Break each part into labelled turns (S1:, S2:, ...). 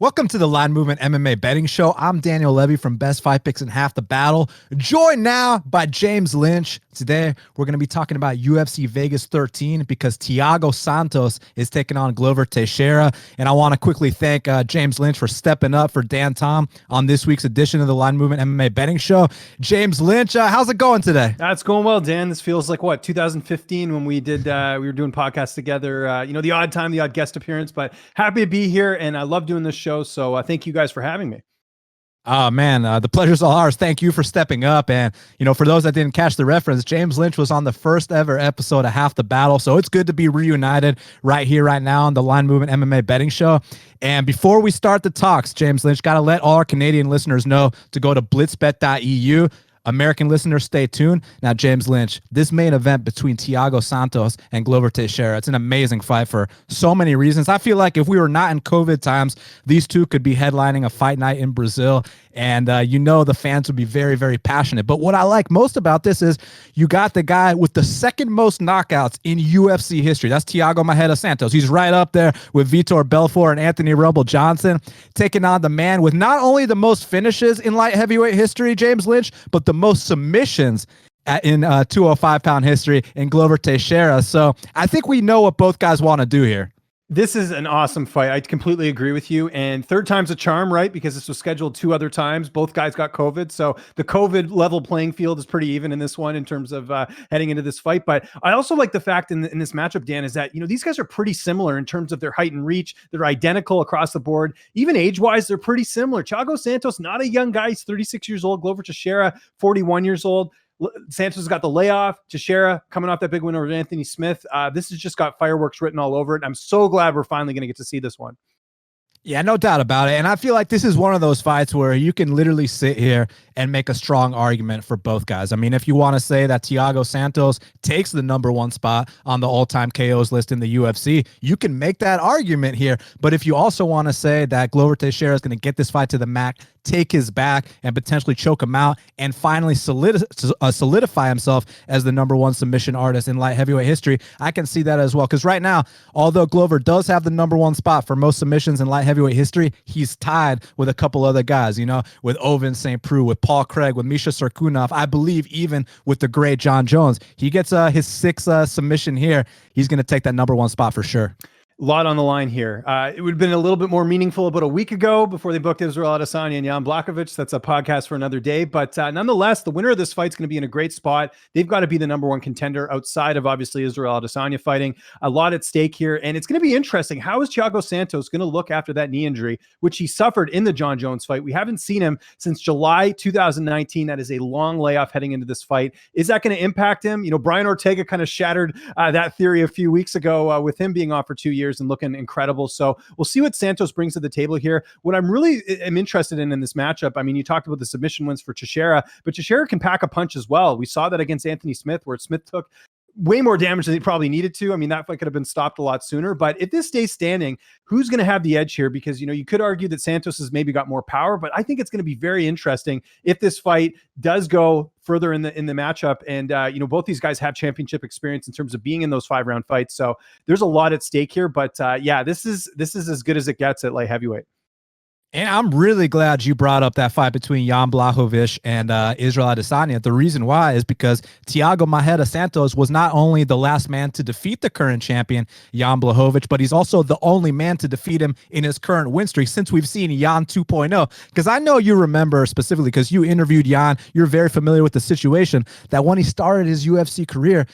S1: Welcome to the Line Movement MMA betting show. I'm Daniel Levy from Best Fight Picks and Half the Battle, joined now by James Lynch. Today, we're going to be talking about UFC Vegas 13 because Thiago Santos is taking on Glover Teixeira. And I want to quickly thank James Lynch for stepping up for Dan Tom on this week's edition of the Line Movement MMA betting show. James Lynch, how's it going today?
S2: It's going well, Dan. This feels like, 2015 when we were doing podcasts together, the odd time, the odd guest appearance, but happy to be here. And I love doing this show. So thank you guys for having me.
S1: Oh, man, the pleasure's all ours. Thank you for stepping up. And, for those that didn't catch the reference, James Lynch was on the first ever episode of Half the Battle. So it's good to be reunited right here, right now on the Line Movement MMA betting show. And before we start the talks, James Lynch, got to let all our Canadian listeners know to go to blitzbet.eu. American listeners, stay tuned. Now, James Lynch, this main event between Thiago Santos and Glover Teixeira, it's an amazing fight for so many reasons. I feel like if we were not in COVID times, these two could be headlining a fight night in Brazil. And the fans would be very, very passionate. But what I like most about this is you got the guy with the second most knockouts in UFC history. That's Thiago Maeda Santos. He's right up there with Vitor Belfort and Anthony Rumble Johnson, taking on the man with not only the most finishes in light heavyweight history, James Lynch, but the most submissions in 205-pound history in Glover Teixeira. So I think we know what both guys want to do here.
S2: This is an awesome fight. I completely agree with you. And third time's a charm, right? Because this was scheduled two other times. Both guys got COVID. So the COVID level playing field is pretty even in this one in terms of heading into this fight. But I also like the fact in this matchup, Dan, is that, these guys are pretty similar in terms of their height and reach. They're identical across the board. Even age-wise, they're pretty similar. Thiago Santos, not a young guy. He's 36 years old. Glover Teixeira, 41 years old. Santos has got the layoff. Teixeira coming off that big win over Anthony Smith. This has just got fireworks written all over it. I'm so glad we're finally going to get to see this one.
S1: Yeah, no doubt about it. And I feel like this is one of those fights where you can literally sit here and make a strong argument for both guys. I mean, if you want to say that Thiago Santos takes the #1 spot on the all-time KOs list in the UFC, you can make that argument here. But if you also want to say that Glover Teixeira is going to get this fight to the mat, take his back, and potentially choke him out, and finally solidify himself as the #1 submission artist in light heavyweight history, I can see that as well. Because right now, although Glover does have the #1 spot for most submissions in light heavyweight history, he's tied with a couple other guys, with Ovin St. Preux, with Paul Craig, with Misha Cirkunov, I believe even with the great John Jones. He gets his sixth submission here. He's going to take that #1 spot for sure.
S2: A lot on the line here. It would have been a little bit more meaningful about a week ago before they booked Israel Adesanya and Jan Blachowicz. That's a podcast for another day. But nonetheless, the winner of this fight is going to be in a great spot. They've got to be the #1 contender outside of, obviously, Israel Adesanya fighting. A lot at stake here. And it's going to be interesting. How is Thiago Santos going to look after that knee injury, which he suffered in the John Jones fight? We haven't seen him since July 2019. That is a long layoff heading into this fight. Is that going to impact him? Brian Ortega kind of shattered that theory a few weeks ago with him being off for 2 years and looking incredible. So we'll see what Santos brings to the table here. What I'm really am interested in this matchup, I mean, you talked about the submission wins for Teixeira, but Teixeira can pack a punch as well. We saw that against Anthony Smith, where Smith took way more damage than he probably needed to. I mean, that fight could have been stopped a lot sooner. But if this stays standing, who's going to have the edge here? Because, you could argue that Santos has maybe got more power, but I think it's going to be very interesting if this fight does go further in the matchup. And, both these guys have championship experience in terms of being in those 5-round fights. So there's a lot at stake here. But this is as good as it gets at light heavyweight.
S1: And I'm really glad you brought up that fight between Jan Blachowicz and Israel Adesanya. The reason why is because Thiago Maeda Santos was not only the last man to defeat the current champion, Jan Blachowicz, but he's also the only man to defeat him in his current win streak since we've seen Jan 2.0. Because I know you remember specifically, because you interviewed Jan, you're very familiar with the situation, that when he started his UFC career,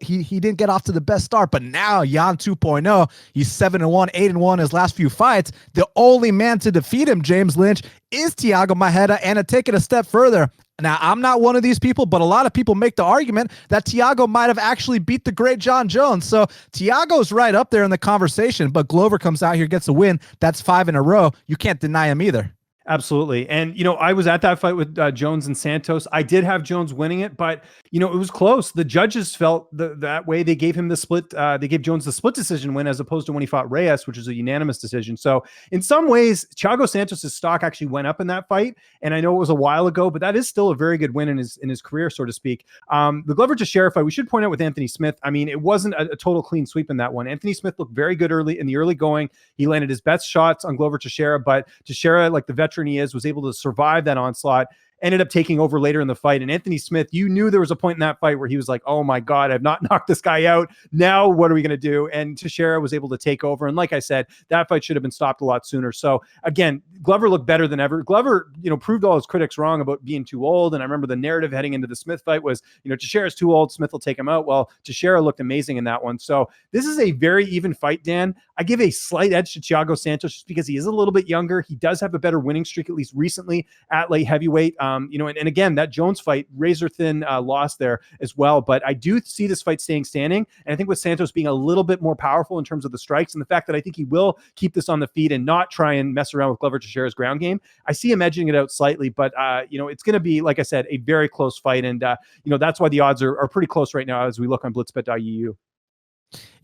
S1: he didn't get off to the best start. But now Jan 2.0, he's 7-1, 8-1 his last few fights. The only man to defeat him, James Lynch, is Thiago Maeda. And to take it a step further, now I'm not one of these people, but a lot of people make the argument that Thiago might have actually beat the great John Jones. So Thiago's right up there in the conversation, but Glover comes out here, gets a win. That's 5 in a row. You can't deny him either.
S2: Absolutely. And, I was at that fight with Jones and Santos. I did have Jones winning it, but, it was close. The judges felt that way. They gave him the split. They gave Jones the split decision win as opposed to when he fought Reyes, which is a unanimous decision. So in some ways, Thiago Santos' stock actually went up in that fight. And I know it was a while ago, but that is still a very good win in his career, so to speak. The Glover Teixeira fight, we should point out with Anthony Smith. I mean, it wasn't a total clean sweep in that one. Anthony Smith looked very good in the early going. He landed his best shots on Glover Teixeira, but Teixeira, like the veteran he is, was able to survive that onslaught, ended up taking over later in the fight. And Anthony Smith, you knew there was a point in that fight where he was like, oh my God, I've not knocked this guy out. Now what are we going to do? And Teixeira was able to take over. And like I said, that fight should have been stopped a lot sooner. So again, Glover looked better than ever. Glover, proved all his critics wrong about being too old. And I remember the narrative heading into the Smith fight was, Teixeira's too old, Smith will take him out. Well, Teixeira looked amazing in that one. So this is a very even fight, Dan. I give a slight edge to Thiago Santos just because he is a little bit younger. He does have a better winning streak, at least recently, at light heavyweight. And again, that Jones fight, razor thin loss there as well. But I do see this fight staying standing. And I think with Santos being a little bit more powerful in terms of the strikes and the fact that I think he will keep this on the feet and not try and mess around with Glover Teixeira's ground game, I see him edging it out slightly. But, it's going to be, like I said, a very close fight. And, that's why the odds are pretty close right now as we look on blitzbet.eu.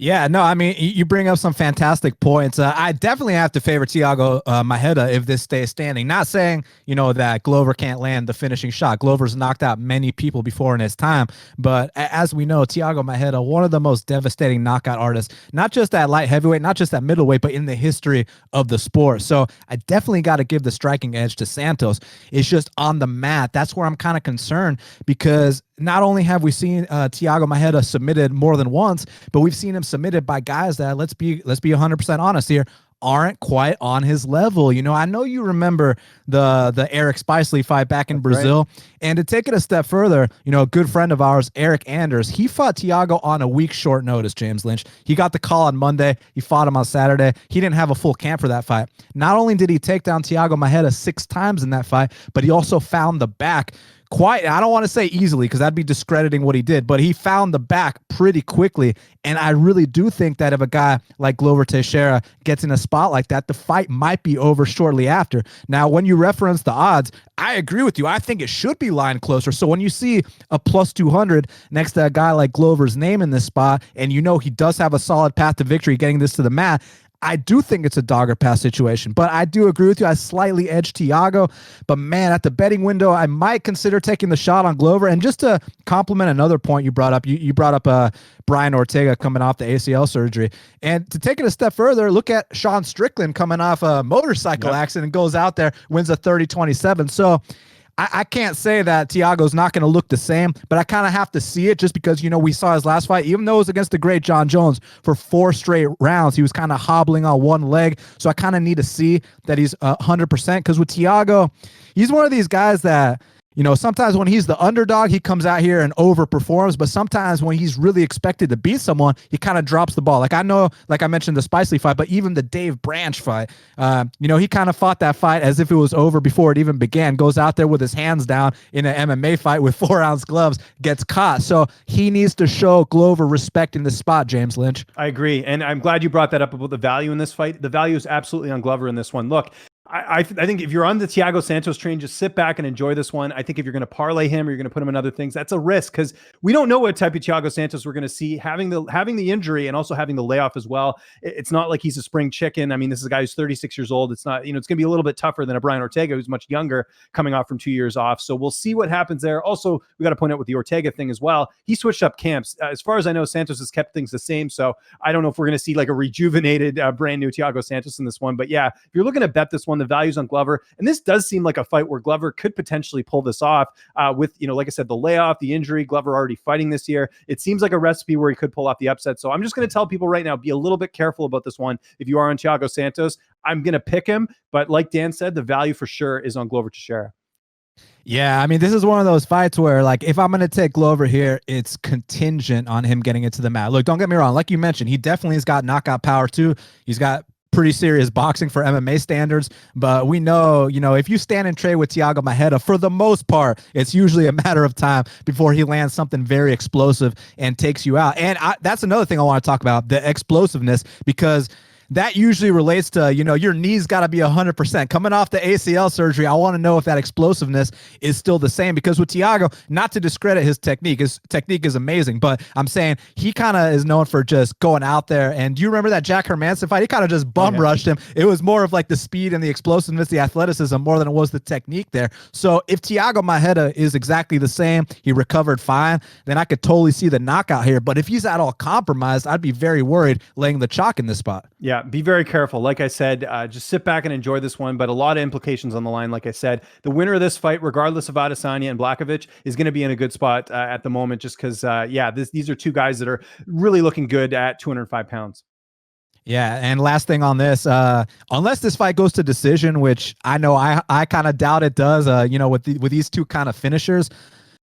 S1: Yeah, no, I mean, you bring up some fantastic points. I definitely have to favor Thiago Maeda if this stays standing. Not saying, that Glover can't land the finishing shot. Glover's knocked out many people before in his time. But as we know, Thiago Maeda, one of the most devastating knockout artists, not just at light heavyweight, not just at middleweight, but in the history of the sport. So I definitely got to give the striking edge to Santos. It's just on the mat. That's where I'm kind of concerned because not only have we seen Thiago Maeda submitted more than once, but we've seen him submitted by guys that, let's be 100% honest here, aren't quite on his level. I know you remember the Eric Spicely fight back in Brazil. Right. And to take it a step further, a good friend of ours, Eric Anders, he fought Thiago on a week short notice, James Lynch. He got the call on Monday. He fought him on Saturday. He didn't have a full camp for that fight. Not only did he take down Thiago Maeda 6 times in that fight, but he also found the back I don't want to say easily because that'd be discrediting what he did, but he found the back pretty quickly. And I really do think that if a guy like Glover Teixeira gets in a spot like that, the fight might be over shortly after. Now, when you reference the odds, I agree with you. I think it should be lined closer. So when you see a plus 200 next to a guy like Glover's name in this spot, and he does have a solid path to victory getting this to the mat, I do think it's a dog or pass situation, but I do agree with you. I slightly edge Thiago, but man, at the betting window, I might consider taking the shot on Glover. And just to complement another point you brought up, you brought up Brian Ortega coming off the ACL surgery. And to take it a step further, look at Sean Strickland coming off a motorcycle accident and goes out there, wins a 30-27. So I can't say that Thiago's not going to look the same, but I kind of have to see it just because, we saw his last fight, even though it was against the great John Jones for 4 straight rounds, he was kind of hobbling on one leg. So I kind of need to see that he's 100% because with Thiago, he's one of these guys that, sometimes when he's the underdog, he comes out here and overperforms, but sometimes when he's really expected to beat someone, he kind of drops the ball. Like I know, like I mentioned the Spicely fight, but even the Dave Branch fight, he kind of fought that fight as if it was over before it even began, goes out there with his hands down in an MMA fight with 4-ounce gloves, gets caught. So he needs to show Glover respect in this spot, James Lynch.
S2: I agree. And I'm glad you brought that up about the value in this fight. The value is absolutely on Glover in this one. Look, I think if you're on the Thiago Santos train, just sit back and enjoy this one. I think if you're going to parlay him or you're going to put him in other things, that's a risk because we don't know what type of Thiago Santos we're going to see having the injury and also having the layoff as well. It's not like he's a spring chicken. I mean, this is a guy who's 36 years old. It's not, it's going to be a little bit tougher than a Brian Ortega who's much younger coming off from 2 years off. So we'll see what happens there. Also, we got to point out with the Ortega thing as well. He switched up camps. As far as I know, Santos has kept things the same. So I don't know if we're going to see like a rejuvenated brand new Thiago Santos in this one, but yeah, if you're looking to bet this one, the value's on Glover. And this does seem like a fight where Glover could potentially pull this off with, like I said, the layoff, the injury, Glover already fighting this year. It seems like a recipe where he could pull off the upset. So I'm just going to tell people right now, be a little bit careful about this one. If you are on Thiago Santos, I'm going to pick him. But like Dan said, the value for sure is on Glover Teixeira.
S1: Yeah, I mean, this is one of those fights where, like, if I'm going to take Glover here, it's contingent on him getting into the mat. Look, don't get me wrong. Like you mentioned, he definitely has got knockout power too. He's got pretty serious boxing for MMA standards, but we know, if you stand and trade with Thiago Maeda, for the most part, it's usually a matter of time before he lands something very explosive and takes you out. And that's another thing I want to talk about, the explosiveness, because that usually relates to, your knee's got to be 100%. Coming off the ACL surgery, I want to know if that explosiveness is still the same, because with Thiago, not to discredit his technique is amazing, but I'm saying he kind of is known for just going out there. And do you remember that Jack Hermanson fight? He kind of just bum rushed him. It was more of like the speed and the explosiveness, the athleticism, more than it was the technique there. So if Thiago Maeda is exactly the same, he recovered fine, then I could totally see the knockout here. But if he's at all compromised, I'd be very worried laying the chalk in this spot.
S2: Yeah, be very careful. Like I said, just sit back and enjoy this one, but a lot of implications on the line. Like I said, the winner of this fight, regardless of Adesanya and Blachowicz, is going to be in a good spot at the moment, just because, these are two guys that are really looking good at 205 pounds.
S1: Yeah, and last thing on this, unless this fight goes to decision, which I know I kind of doubt it does, with these two kind of finishers,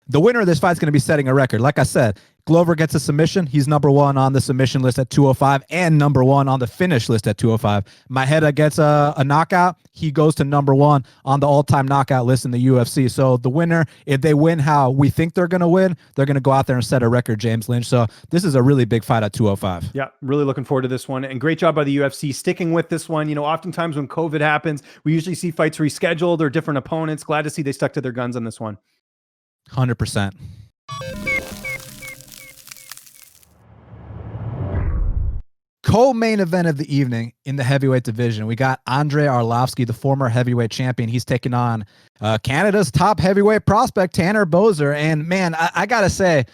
S1: the winner of this fight is going to be setting a record. Like I said, Glover gets a submission. He's number one on the submission list at 205 and number one on the finish list at 205. Maeda gets a knockout. He goes to number one on the all-time knockout list in the UFC. So the winner, if they win how we think they're going to win, they're going to go out there and set a record, James Lynch. So this is a really big fight at 205.
S2: Yeah, really looking forward to this one. And great job by the UFC sticking with this one. Oftentimes when COVID happens, we usually see fights rescheduled or different opponents. Glad to see they stuck to their guns on this one.
S1: 100%. Co-main event of the evening in the heavyweight division, we got Andrei Arlovski, the former heavyweight champion. He's taking on Canada's top heavyweight prospect, Tanner Boser. And man, I gotta say,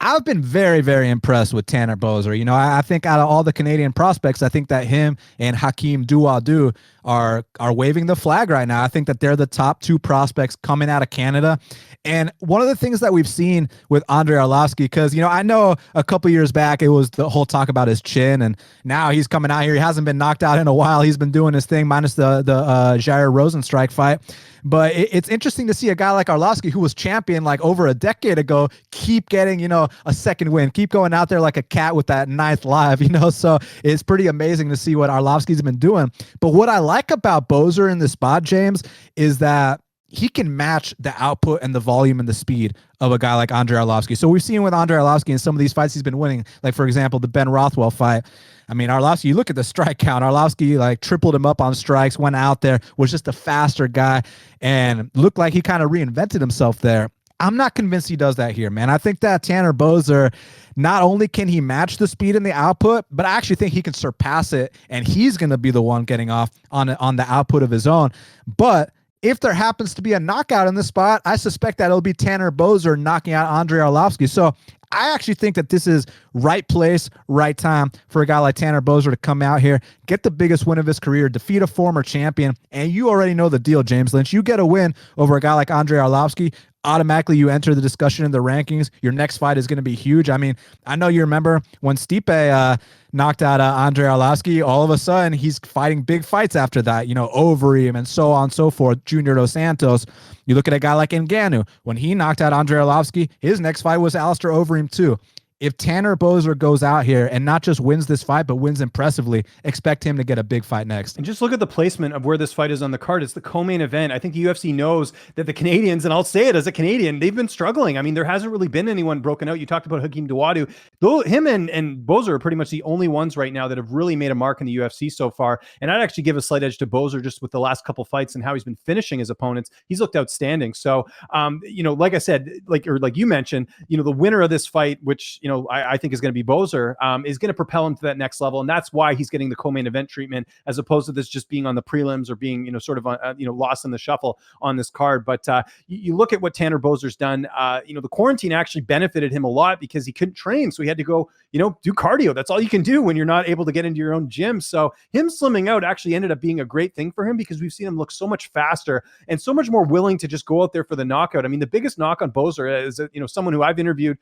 S1: I've been very, very impressed with Tanner Boser. I think out of all the Canadian prospects, I think that him and Hakeem Dawodu are waving the flag right now. I think that they're the top two prospects coming out of Canada. And one of the things that we've seen with Andrei Arlovski, because, I know a couple years back, it was the whole talk about his chin, and now he's coming out here. He hasn't been knocked out in a while. He's been doing his thing, minus the Jair Rosenstrike fight. But it's interesting to see a guy like Arlovski, who was champion like over a decade ago, keep getting, a second win, keep going out there like a cat with that ninth live, So it's pretty amazing to see what Arlovski's been doing. But what I like about Boser in this spot, James, is that he can match the output and the volume and the speed of a guy like Andrei Arlovski. So we've seen with Andrei Arlovski in some of these fights he's been winning, like, for example, the Ben Rothwell fight. I mean, Arlovski, you look at the strike count, Arlovski like tripled him up on strikes, went out there, was just a faster guy, and looked like he kind of reinvented himself there. I'm not convinced he does that here, man. I think that Tanner Boser, not only can he match the speed and the output, but I actually think he can surpass it, and he's going to be the one getting off on the output of his own. But if there happens to be a knockout in this spot, I suspect that it'll be Tanner Boser knocking out Andrei Arlovski. So I actually think that this is right place, right time for a guy like Tanner Boser to come out here, get the biggest win of his career, defeat a former champion. And you already know the deal, James Lynch. You get a win over a guy like Andrei Arlovski, automatically you enter the discussion in the rankings. Your next fight is going to be huge. I mean, I know you remember when Stipe knocked out Andrei Arlovski, all of a sudden he's fighting big fights after that, Overeem and so on and so forth, Junior Dos Santos. You look at a guy like Ngannou. When he knocked out Andrei Arlovski, his next fight was Alistair Overeem too. If Tanner Boser goes out here and not just wins this fight, but wins impressively, expect him to get a big fight next.
S2: And just look at the placement of where this fight is on the card. It's the co-main event. I think the UFC knows that the Canadians, and I'll say it as a Canadian, they've been struggling. I mean, there hasn't really been anyone broken out. You talked about Hakeem Dawodu. Though him and Boser are pretty much the only ones right now that have really made a mark in the UFC so far. And I'd actually give a slight edge to Boser just with the last couple fights and how he's been finishing his opponents. He's looked outstanding. So, like I said, like you mentioned, the winner of this fight, which, I think is going to be Boser, is going to propel him to that next level. And that's why he's getting the co-main event treatment, as opposed to this just being on the prelims or being, sort of, lost in the shuffle on this card. But you look at what Tanner Boser's done, the quarantine actually benefited him a lot because he couldn't train. So he had to go, do cardio. That's all you can do when you're not able to get into your own gym. So him slimming out actually ended up being a great thing for him because we've seen him look so much faster and so much more willing to just go out there for the knockout. I mean, the biggest knock on Boser is, someone who I've interviewed,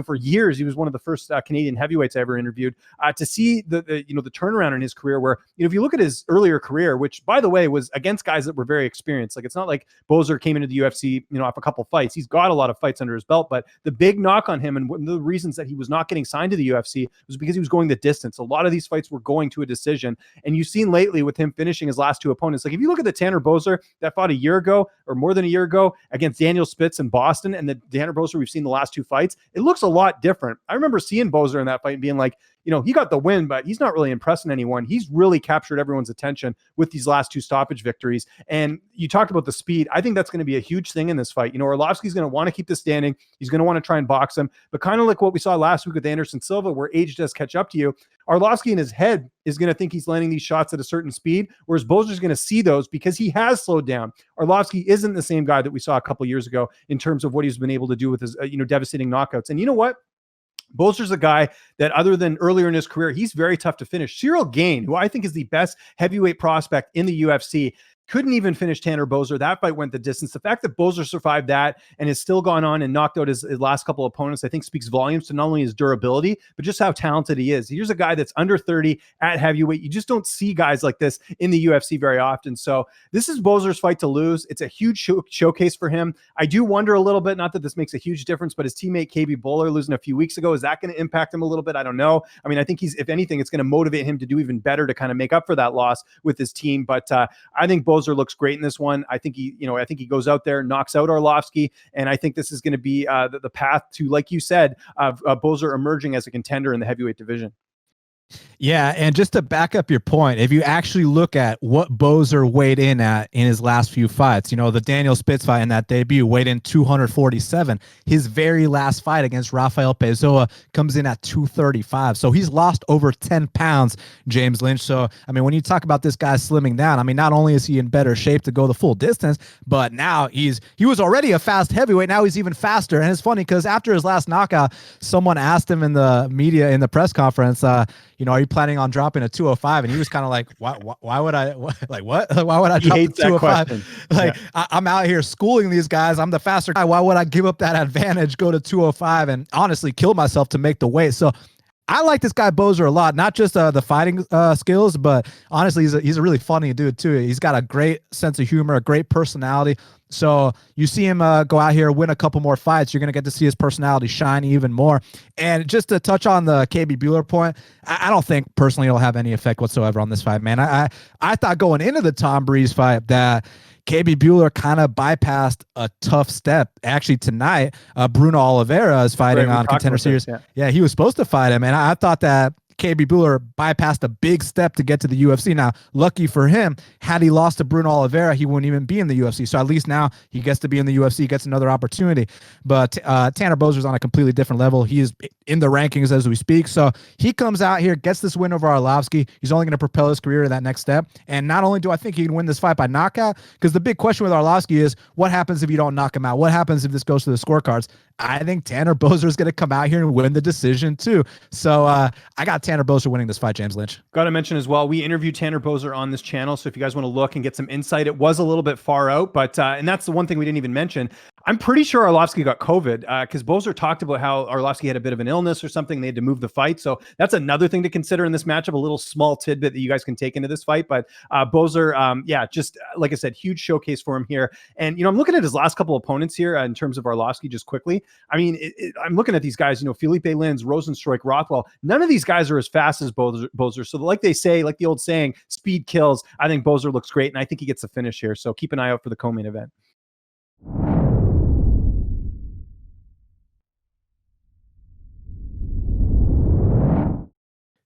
S2: for years. He was one of the first Canadian heavyweights I ever interviewed, to see the turnaround in his career where, if you look at his earlier career, which by the way was against guys that were very experienced, like it's not like Boser came into the UFC, off a couple fights. He's got a lot of fights under his belt, but the big knock on him and one of the reasons that he was not getting signed to the UFC was because he was going the distance. A lot of these fights were going to a decision. And you've seen lately with him finishing his last two opponents, like if you look at the Tanner Boser that fought a year ago or more than a year ago against Daniel Spitz in Boston and the Tanner Boser we've seen the last two fights, it looks a lot different. different. I remember seeing Boser in that fight and being like, he got the win, but he's not really impressing anyone. He's really captured everyone's attention with these last 2 stoppage victories. And you talked about the speed. I think that's going to be a huge thing in this fight. Arlovski's going to want to keep this standing. He's going to want to try and box him, but kind of like what we saw last week with Anderson Silva, where age does catch up to you. Arlovski in his head is going to think he's landing these shots at a certain speed, whereas Boser's going to see those because he has slowed down. Arlovski isn't the same guy that we saw a couple years ago in terms of what he's been able to do with his, devastating knockouts. And you know what? Boser's a guy that, other than earlier in his career, he's very tough to finish. Cyril Gane, who I think is the best heavyweight prospect in the UFC, couldn't even finish Tanner Boser. That fight went the distance. The fact that Boser survived that and has still gone on and knocked out his last couple of opponents, I think speaks volumes to not only his durability, but just how talented he is. Here's a guy that's under 30 at heavyweight. You just don't see guys like this in the UFC very often. So this is Boser's fight to lose. It's a huge showcase for him. I do wonder a little bit, not that this makes a huge difference, but his teammate KB Bowler losing a few weeks ago, is that going to impact him a little bit? I don't know. I mean, I think if anything, it's going to motivate him to do even better to kind of make up for that loss with his team. But I think Boser looks great in this one. I think he goes out there, knocks out Arlovski, and I think this is going to be the path to, like you said, Boser emerging as a contender in the heavyweight division.
S1: Yeah, and just to back up your point, if you actually look at what Boser weighed in at in his last few fights, the Daniel Spitz fight in that debut weighed in 247. His very last fight against Rafael Pessoa comes in at 235. So he's lost over 10 pounds, James Lynch. So, I mean, when you talk about this guy slimming down, I mean, not only is he in better shape to go the full distance, but now he was already a fast heavyweight. Now he's even faster. And it's funny because after his last knockout, someone asked him in the media, in the press conference, are you planning on dropping a 205? And he was kind of like, why would I, like, what? Why would I drop the 205? Like, yeah. I'm out here schooling these guys. I'm the faster guy. Why would I give up that advantage, go to 205 and honestly kill myself to make the weight? So I like this guy Boser a lot, not just the fighting skills, but honestly, he's a really funny dude too. He's got a great sense of humor, a great personality. So you see him go out here, win a couple more fights, you're going to get to see his personality shine even more. And just to touch on the KB Bueller point, I don't think personally it'll have any effect whatsoever on this fight, man. I thought going into the Tom Breeze fight that KB Bueller kind of bypassed a tough step. Actually, tonight, Bruno Oliveira is fighting on Contender Series. Yeah, he was supposed to fight him, and I thought that KB Bueller bypassed a big step to get to the UFC. Now, lucky for him, had he lost to Bruno Oliveira, he wouldn't even be in the UFC. So at least now he gets to be in the UFC, gets another opportunity. But Tanner Boser's on a completely different level. He is in the rankings as we speak. So he comes out here, gets this win over Arlovski. He's only going to propel his career to that next step. And not only do I think he can win this fight by knockout, because the big question with Arlovski is what happens if you don't knock him out? What happens if this goes to the scorecards? I think Tanner Boser is going to come out here and win the decision too. So I got Tanner Boser winning this fight, James Lynch.
S2: Got to mention as well, we interviewed Tanner Boser on this channel. So if you guys want to look and get some insight, it was a little bit far out, but and that's the one thing we didn't even mention. I'm pretty sure Arlovski got COVID because Boser talked about how Arlovski had a bit of an illness or something. They had to move the fight. So that's another thing to consider in this matchup, a little small tidbit that you guys can take into this fight. But Boser, just like I said, huge showcase for him here. And, I'm looking at his last couple opponents here in terms of Arlovski just quickly. I mean, I'm looking at these guys, Felipe Lins, Rosenstruik, Rothwell. None of these guys are as fast as Boser. So like they say, like the old saying, speed kills. I think Boser looks great, and I think he gets the finish here. So keep an eye out for the co-main event.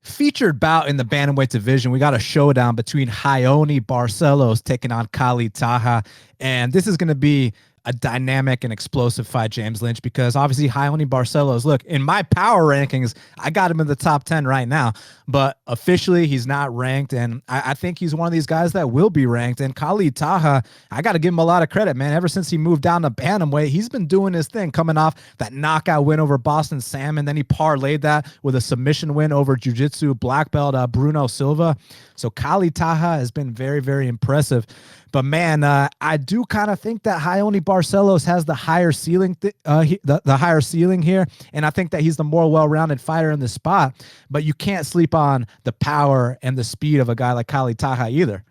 S1: Featured bout in the bantamweight division, we got a showdown between Heinisch Barceleos taking on Taha, and this is going to be a dynamic and explosive fight, James Lynch, because obviously Heinisch Barceleos, look, in my power rankings, I got him in the top 10 right now, but officially he's not ranked, and I think he's one of these guys that will be ranked. And Taha, I got to give him a lot of credit, man. Ever since he moved down to bantamweight, he's been doing his thing, coming off that knockout win over Boston Sam, and then he parlayed that with a submission win over jiu-jitsu black belt Bruno Silva. So Taha has been very, very impressive. But man, I do kind of think that Heinisch Barceleos has the higher ceiling, the higher ceiling here, and I think that he's the more well-rounded fighter in the spot. But you can't sleep on the power and the speed of a guy like Taha either.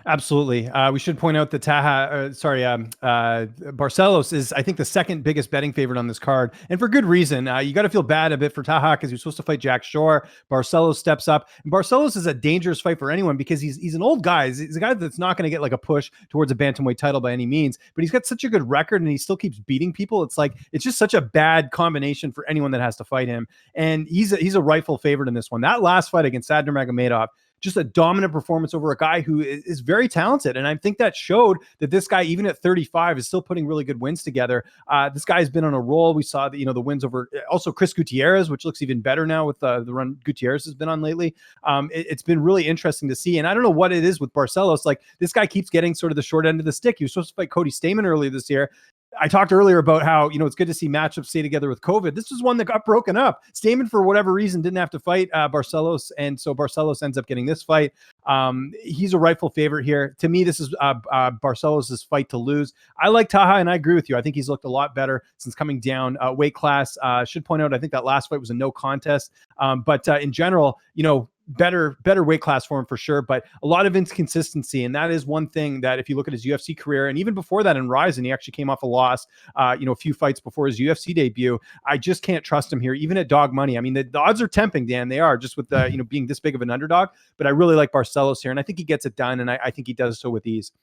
S2: Absolutely. We should point out that Barcelos is, I think, the second biggest betting favorite on this card, and for good reason. You got to feel bad a bit for Taha because he was supposed to fight Jack Shore. Barcelos steps up, and Barcelos is a dangerous fight for anyone because he's an old guy. He's a guy that's not going to get like a push towards a bantamweight title by any means, but he's got such a good record and he still keeps beating people. It's just such a bad combination for anyone that has to fight him, and he's a rightful favorite in this one. That last fight against Sadner Magomedov, just a dominant performance over a guy who is very talented. And I think that showed that this guy, even at 35, is still putting really good wins together. This guy's been on a roll. We saw that, the wins over also Chris Gutierrez, which looks even better now with the run Gutierrez has been on lately. It's been really interesting to see. And I don't know what it is with Barcelos. Like, this guy keeps getting sort of the short end of the stick. He was supposed to fight Cody Stamann earlier this year. I talked earlier about how, it's good to see matchups stay together with COVID. This was one that got broken up. Stamann, for whatever reason, didn't have to fight Barcelos, and so Barcelos ends up getting this fight. He's a rightful favorite here. To me, this is Barcelos' fight to lose. I like Taha, and I agree with you. I think he's looked a lot better since coming down weight class. Should point out, I think that last fight was a no contest. But in general, better weight class for him for sure, but a lot of inconsistency. And that is one thing that, if you look at his UFC career, and even before that in Ryzen, he actually came off a loss, a few fights before his UFC debut. I just can't trust him here, even at dog money. I mean, the odds are tempting, Dan. They are, just with being this big of an underdog, but I really like Barcelos here, and I think he gets it done. And I think he does so with ease.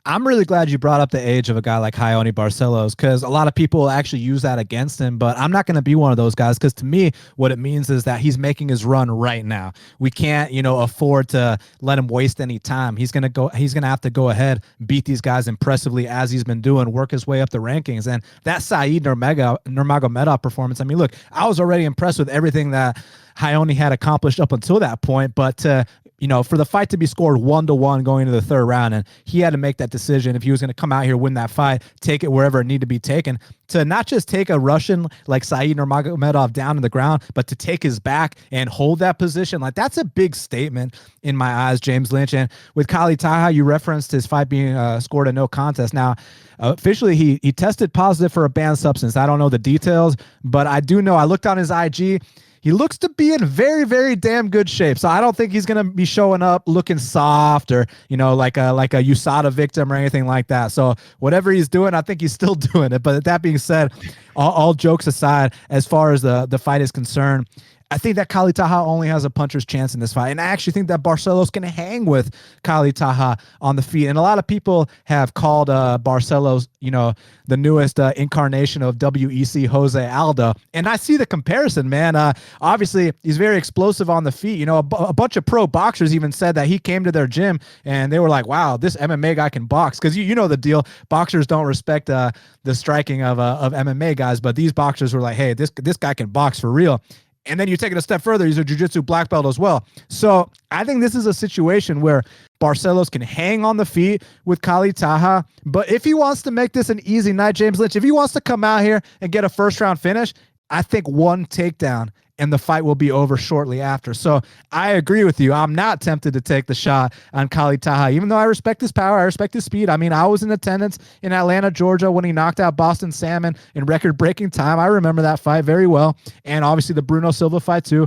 S1: I'm really glad you brought up the age of a guy like Heinisch Barcelos, because a lot of people actually use that against him, but I'm not going to be one of those guys, because to me, what it means is that he's making his run right now. We can't, afford to let him waste any time. He's going to have to go ahead, beat these guys impressively as he's been doing, work his way up the rankings. And that Said Nurmagomedov performance, I mean, look, I was already impressed with everything that Heinisch had accomplished up until that point, but for the fight to be scored 1-1 going into the third round, and he had to make that decision if he was going to come out here, win that fight, take it wherever it needed to be taken, to not just take a Russian like Said Nurmagomedov down to the ground, but to take his back and hold that position. Like, that's a big statement in my eyes, James Lynch. And with Kali Taha, you referenced his fight being scored a no contest. Now, officially, he tested positive for a banned substance. I don't know the details, but I do know, I looked on his IG. He looks to be in very, very damn good shape. So I don't think he's going to be showing up looking soft or, like a USADA victim or anything like that. So whatever he's doing, I think he's still doing it. But that being said, all jokes aside, as far as the fight is concerned, I think that Kali Taha only has a puncher's chance in this fight. And I actually think that Barcelos can hang with Kali Taha on the feet. And a lot of people have called Barcelos, the newest incarnation of WEC Jose Aldo. And I see the comparison, man. Obviously, he's very explosive on the feet. A bunch of pro boxers even said that he came to their gym and they were like, wow, this MMA guy can box. Because you know the deal. Boxers don't respect the striking of MMA guys. But these boxers were like, hey, this guy can box for real. And then you take it a step further, he's a jiu-jitsu black belt as well. So I think this is a situation where Barcelos can hang on the feet with Kali Taha. But if he wants to make this an easy night, James Lynch, if he wants to come out here and get a first-round finish, I think one takedown and the fight will be over shortly after. So I agree with you. I'm not tempted to take the shot on Kali Taha, even though I respect his power, I respect his speed. I mean, I was in attendance in Atlanta, Georgia when he knocked out Boston Salmon in record-breaking time. I remember that fight very well, and obviously the Bruno Silva fight too.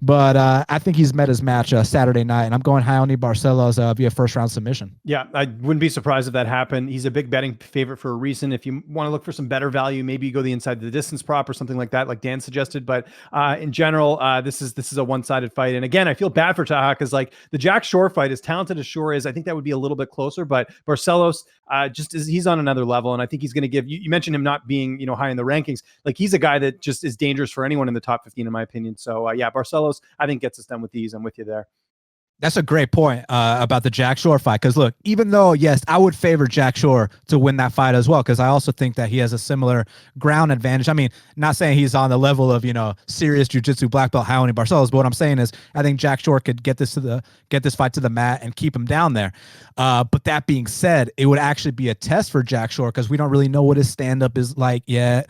S1: But I think he's met his match Saturday night, and I'm going Heinisch Barcelos via first-round submission.
S2: Yeah, I wouldn't be surprised if that happened. He's a big betting favorite for a reason. If you want to look for some better value, maybe you go the inside the distance prop or something like that, like Dan suggested. But in general, this is a one-sided fight. And again, I feel bad for Taha because, like, the Jack Shore fight, as talented as Shore is, I think that would be a little bit closer. But Barcelos he's on another level, and I think he's going to give you mentioned him not being high in the rankings. Like, he's a guy that just is dangerous for anyone in the top 15, in my opinion. So yeah, Barcelos, I think, gets us done with these. I'm with you there.
S1: That's a great point about the Jack Shore fight. Because look, even though, yes, I would favor Jack Shore to win that fight as well, because I also think that he has a similar ground advantage. I mean, not saying he's on the level of, serious jiu-jitsu black belt Heinisch Barcelos, but what I'm saying is I think Jack Shore could get this fight to the mat and keep him down there. But that being said, it would actually be a test for Jack Shore because we don't really know what his stand-up is like yet.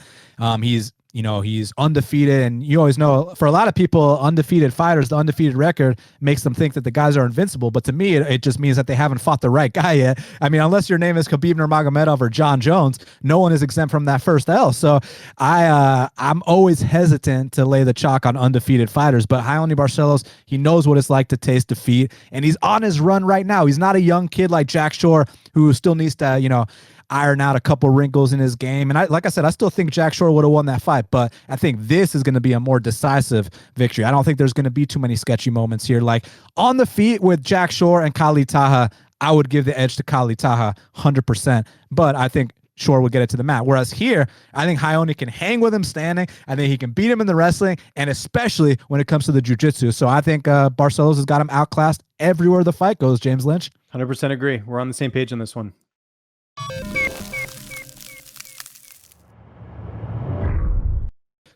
S1: he's undefeated, and you always know for a lot of people, undefeated fighters, the undefeated record makes them think that the guys are invincible. But to me, it just means that they haven't fought the right guy yet. I mean, unless your name is Khabib Nurmagomedov or John Jones, no one is exempt from that first L. So I'm always hesitant to lay the chalk on undefeated fighters. But Heinisch Barceleos, he knows what it's like to taste defeat, and he's on his run right now. He's not a young kid like Jack Shore who still needs to, iron out a couple wrinkles in his game. And like I said, I still think Jack Shore would have won that fight, but I think this is going to be a more decisive victory. I don't think there's going to be too many sketchy moments here. Like on the feet with Jack Shore and Kali Taha, I would give the edge to Kali Taha 100%, but I think Shore would get it to the mat. Whereas here, I think Heinisch can hang with him standing. I think he can beat him in the wrestling, and especially when it comes to the jiu-jitsu. So I think Barcelos has got him outclassed everywhere the fight goes, James Lynch.
S2: 100% agree. We're on the same page on this one.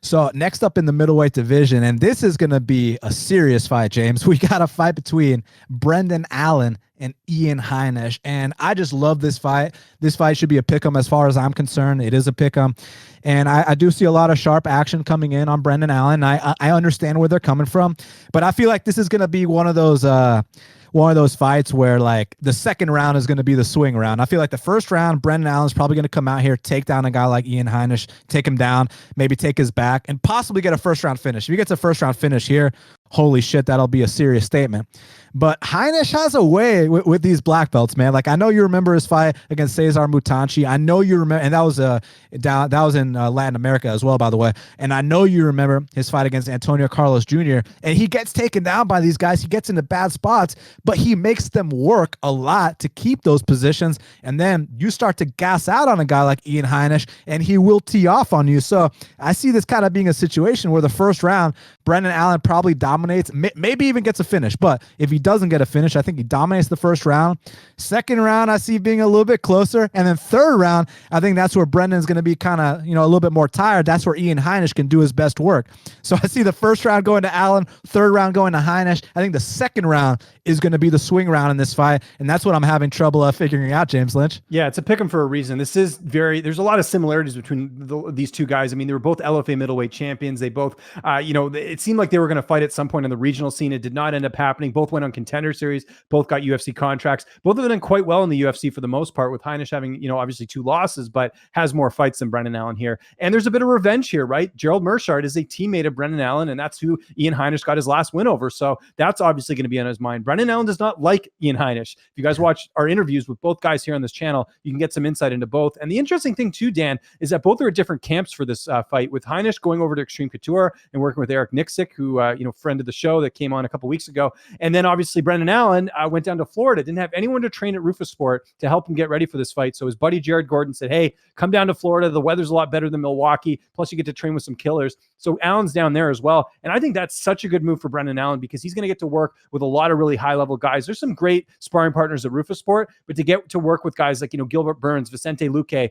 S1: So next up in the middleweight division, and this is going to be a serious fight, James. We got a fight between Brendan Allen and Ian Heinisch, and I just love this fight. This fight should be a pick'em as far as I'm concerned. It is a pick'em, and I do see a lot of sharp action coming in on Brendan Allen. I understand where they're coming from, but I feel like this is going to be one of those fights where like the second round is going to be the swing round. I feel like the first round, Brendan Allen's probably going to come out here, take down a guy like Ian Heinisch, take him down, maybe take his back, and possibly get a first round finish. If he gets a first round finish here, holy shit, that'll be a serious statement. But Heinisch has a way with these black belts, man. Like I know you remember his fight against Cesar Mutanchi. I know you remember, and that was in Latin America as well, by the way. And I know you remember his fight against Antonio Carlos Jr. And he gets taken down by these guys. He gets into bad spots, but he makes them work a lot to keep those positions. And then you start to gas out on a guy like Ian Heinisch, and he will tee off on you. So I see this kind of being a situation where the first round, Brendan Allen probably dominates, maybe even gets a finish. But if he doesn't get a finish, I think he dominates the first round. Second round, I see being a little bit closer. And then third round, I think that's where Brendan's going to be kind of, a little bit more tired. That's where Ian Heinisch can do his best work. So I see the first round going to Allen, third round going to Heinisch. I think the second round is going to be the swing round in this fight. And that's what I'm having trouble figuring out, James Lynch.
S2: Yeah, it's a pick 'em for a reason. There's a lot of similarities between these two guys. I mean, they were both LFA middleweight champions. They both, it seemed like they were going to fight at some point in the regional scene. It did not end up happening. Both went on Contender Series. Both got UFC contracts. Both of them done quite well in the UFC for the most part, with Heinisch having, obviously 2 losses, but has more fights than Brendan Allen here. And there's a bit of revenge here, right? Gerald Mershard is a teammate of Brendan Allen, and that's who Ian Heinisch got his last win over. So that's obviously going to be on his mind. Brendan Allen does not like Ian Heinisch. If you guys watch our interviews with both guys here on this channel, you can get some insight into both. And the interesting thing too, Dan, is that both are at different camps for this fight, with Heinisch going over to Extreme Couture and working with Eric Nixick, who, friend of the show that came on a couple weeks ago. And then obviously Brendan Allen went down to Florida, didn't have anyone to train at Rufus Sport to help him get ready for this fight. So his buddy Jared Gordon said, hey, come down to Florida. The weather's a lot better than Milwaukee. Plus you get to train with some killers. So Allen's down there as well. And I think that's such a good move for Brendan Allen, because he's going to get to work with a lot of really high level guys. There's some great sparring partners at Rufus Sport, but to get to work with guys like, Gilbert Burns, Vicente Luque,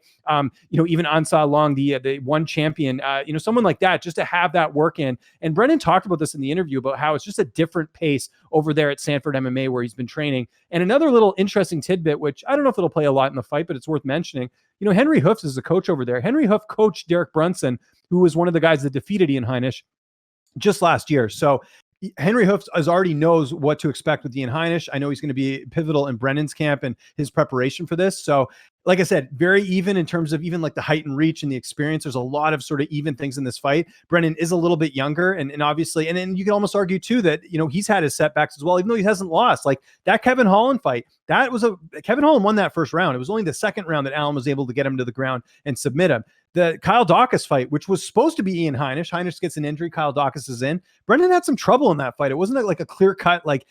S2: even Ansah Long, the one champion, someone like that, just to have that work in. And Brendan talked about this in the interview about how it's just a different pace over there at Sanford MMA where he's been training. And another little interesting tidbit, which I don't know if it'll play a lot in the fight, but it's worth mentioning. Henry Hoofs is a coach over there. Henry Hoof coached Derek Brunson, who was one of the guys that defeated Ian Heinisch just last year. So Henry Hoofs already knows what to expect with Ian Heinisch. I know he's going to be pivotal in Brendan's camp and his preparation for this. So like I said, very even in terms of even like the height and reach and the experience. There's a lot of sort of even things in this fight. Brendan is a little bit younger, and obviously, and then you can almost argue too that, he's had his setbacks as well, even though he hasn't lost. Like that Kevin Holland fight, Kevin Holland won that first round. It was only the second round that Allen was able to get him to the ground and submit him. The Kyle Dawkins fight, which was supposed to be Ian Heinisch. Heinisch gets an injury. Kyle Dawkins is in. Brendan had some trouble in that fight. It wasn't like a clear cut, like